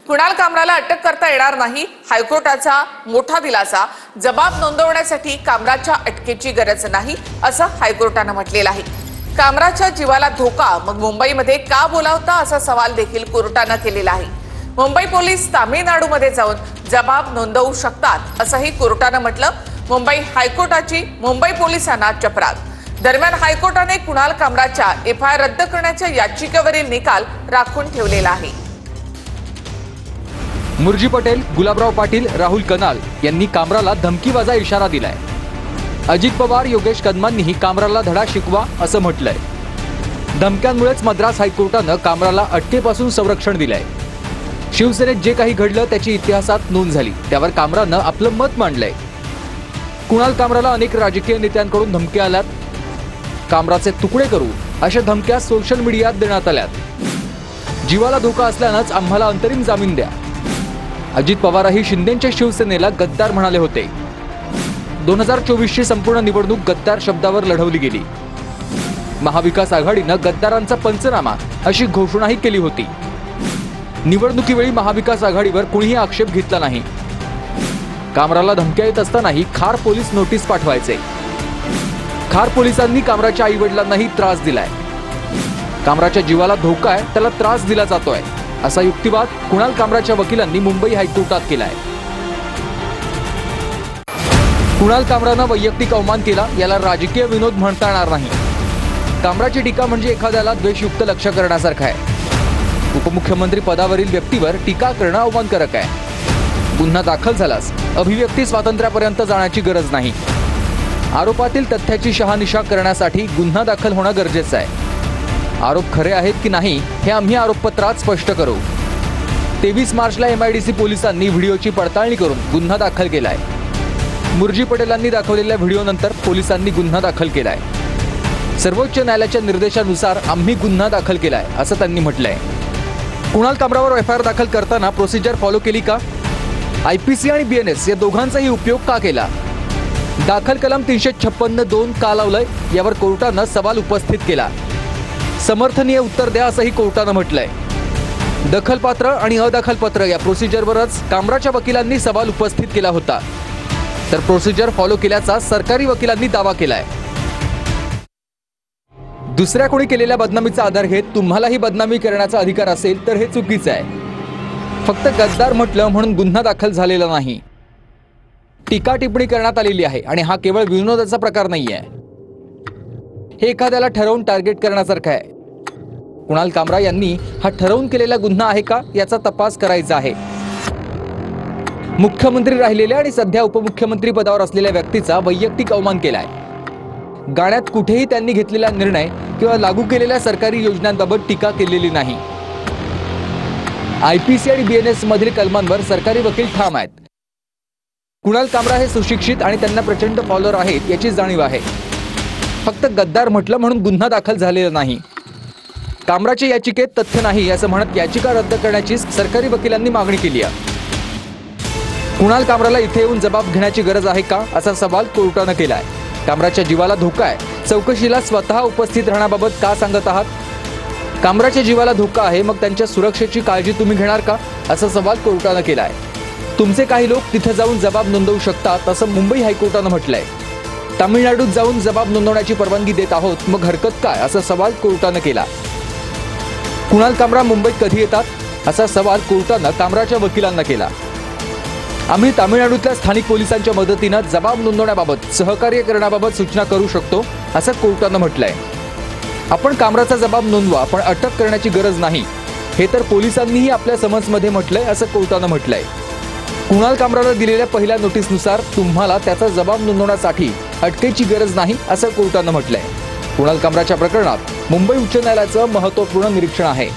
कुणाल कामराला अटक करता येणार नाही, हायकोर्टाचा मोठा दिलासा। जबाब नोंदवण्यासाठी कामराच्या अटकेची गरज नाही असं हायकोर्टाने म्हटलेलं आहे। कामराच्या जीवाला धोका, मग मुंबईमध्ये का बोलावता असा सवाल देखील कोर्टाने केलेला आहे। मुंबई पोलीस तामिळनाडूमध्ये जाऊन जबाब नोंदवू शकतात असंही कोर्टाने म्हटलं। मुंबई हायकोर्टाची मुंबई पोलिसांना चपराक। दरम्यान हायकोर्टाने कुणाल कामराच्या एफआयआर रद्द करण्याच्या याचिकेवरील निकाल राखून ठेवलेला आहे। मुर्जी पटेल, गुलाबराव पाटील, राहुल कनाल यांनी कामराला धमकीबाजा इशारा दिलाय। अजित पवार, योगेश कदमांनीही कामराला धडा शिकवा असं म्हटलंय। धमक्यांमुळेच मद्रास हायकोर्टानं कामराला अटकेपासून संरक्षण दिलंय। शिवसेनेत जे काही घडलं त्याची इतिहासात नोंद झाली, त्यावर कामरानं आपलं मत मांडलंय। कुणाल कामराला अनेक राजकीय नेत्यांकडून धमक्या आल्यात। कामराचे तुकडे करू अशा धमक्या सोशल मीडियात देण्यात आल्यात। जीवाला धोका असल्यानंच आम्हाला अंतरिम जामीन द्या। अजित पवारही शिंदेच्या शिवसेनेला गद्दार म्हणाले होते। 2024 ची संपूर्ण निवडणूक गद्दार शब्दावर लढवली गेली। महाविकास आघाडीनं गद्दारांचा पंचनामा अशी घोषणाही केली होती। निवडणुकीवेळी महाविकास आघाडीवर कुणीही आक्षेप घेतला नाही। कामराला धमक्या येत असतानाही खार पोलीस नोटीस पाठवायचे। खार पोलिसांनी कामराच्या आईवडिलांनाही त्रास दिलाय। कामराच्या जीवाला धोका आहे, त्याला त्रास दिला जातोय असा युक्तिवाद कुणाल कामराच्या वकिलांनी मुंबई हायकोर्टात केलाय। कुणाल कामरानं वैयक्तिक अवमान केला, याला राजकीय विनोद म्हणता येणार नाही। कामराची टीका म्हणजे एखाद्याला द्वेषयुक्त लक्ष्य करण्यासारखं आहे। उपमुख्यमंत्री पदावरील व्यक्तीवर टीका करणं अवमानकारक आहे। गुन्हा दाखल झाल्यास अभिव्यक्ती स्वातंत्र्यापर्यंत जाण्याची गरज नाही। आरोपातील तथ्याची शहानिशा करण्यासाठी गुन्हा दाखल होणं गरजेचं आहे। आरोप खरे आहेत की नाही हे आम्ही आरोपपत्रात स्पष्ट करू। 23 मार्चला MIDC पोलिसांनी व्हिडिओची पडताळणी करून गुन्हा दाखल केलाय। मुर्जी पटेलांनी दाखवलेल्या व्हिडिओनंतर पोलिसांनी गुन्हा दाखल केलाय। सर्वोच्च न्यायालयाच्या निर्देशानुसार आम्ही गुन्हा दाखल केलाय असं त्यांनी म्हटलंय। कुणाल कामरावर एफआयआर दाखल करताना प्रोसिजर फॉलो केली का? IPC आणि BNS या दोघांचाही उपयोग का केला? दाखल कलम 356(2) का लावलंय यावर कोर्टानं सवाल उपस्थित केला। समर्थनीय उत्तर द्या असंही कोर्टानं म्हटलंय। दखलपात्र आणि अदखलपात्र या प्रोसिजरवरच कामराच्या वकिलांनी सवाल उपस्थित केला होता, तर प्रोसिजर फॉलो केल्याचा सरकारी वकिलांनी दावा केलाय। दुसऱ्या कोणी केलेल्या बदनामीचा आधार घेत तुम्हालाही बदनामी करण्याचा अधिकार असेल तर हे चुकीचं आहे। फक्त गद्दार म्हटलं म्हणून गुन्हा दाखल झालेला नाही। टीका टिप्पणी करण्यात आलेली आहे आणि हा केवळ विनोदाचा प्रकार नाहीये। हे एखाद्याला ठरवून टार्गेट करण्यासारखं आहे। कुणाल कामरा यांनी हा ठरवून केलेला गुन्हा आहे का याचा तपास करायचा आहे। मुख्यमंत्री राहिलेल्या आणि सध्या उपमुख्यमंत्री पदावर असलेल्या व्यक्तीचा वैयक्तिक अवमान केलाय। गाण्यात कुठेही त्यांनी घेतलेला निर्णय किंवा लागू केलेल्या सरकारी योजनांबाबत टीका केलेली नाही। IPC आणि BNS मधील कलमांवर सरकारी वकील ठाम आहेत। कुणाल कामरा हे सुशिक्षित आणि त्यांना प्रचंड फॉलोअर आहेत याची जाणीव आहे। फक्त गद्दार म्हटलं म्हणून गुन्हा दाखल झालेला नाही। कामराच्या याचिकेत तथ्य नाही असं म्हणत याचिका रद्द करण्याची सरकारी वकिलांनी मागणी केली आहे। कुणाल कामराला इथे येऊन जबाब घेण्याची गरज आहे का असा सवाल कोर्टानं केलाय। कामराच्या जीवाला धोका आहे, चौकशीला स्वतः उपस्थित राहण्याबाबत का सांगत आहात? कामराच्या जीवाला धोका आहे, मग त्यांच्या सुरक्षेची काळजी तुम्ही घेणार का असा सवाल कोर्टानं केलाय। तुमचे काही लोक तिथे जाऊन जबाब नोंदवू शकतात असं मुंबई हायकोर्टानं म्हटलंय। तामिळनाडूत जाऊन जबाब नोंदवण्याची परवानगी देत आहोत, मग हरकत काय असा सवाल कोर्टानं केला। कुणाल कामरा मुंबईत कधी येतात असा सवाल कोर्टानं कामराच्या वकिलांना केला। आम्ही तामिळनाडूतल्या स्थानिक पोलिसांच्या मदतीनं जबाब नोंदवण्याबाबत सहकार्य करण्याबाबत सूचना करू शकतो असं कोर्टानं म्हटलंय। आपण कामराचा जबाब नोंदवा, पण अटक करण्याची गरज नाही, हे तर पोलिसांनीही आपल्या समन्समध्ये म्हटलंय असं कोर्टानं म्हटलंय। कुणाल कामराला दिलेल्या पहिल्या नोटीसनुसार तुम्हाला त्याचा जबाब नोंदवण्यासाठी अटकेची गरज नाही असं कोर्टानं म्हटलंय। कुणाल कामराच्या प्रकरणात मुंबई उच्च न्यायालयाचं महत्त्वपूर्ण निरीक्षण आहे।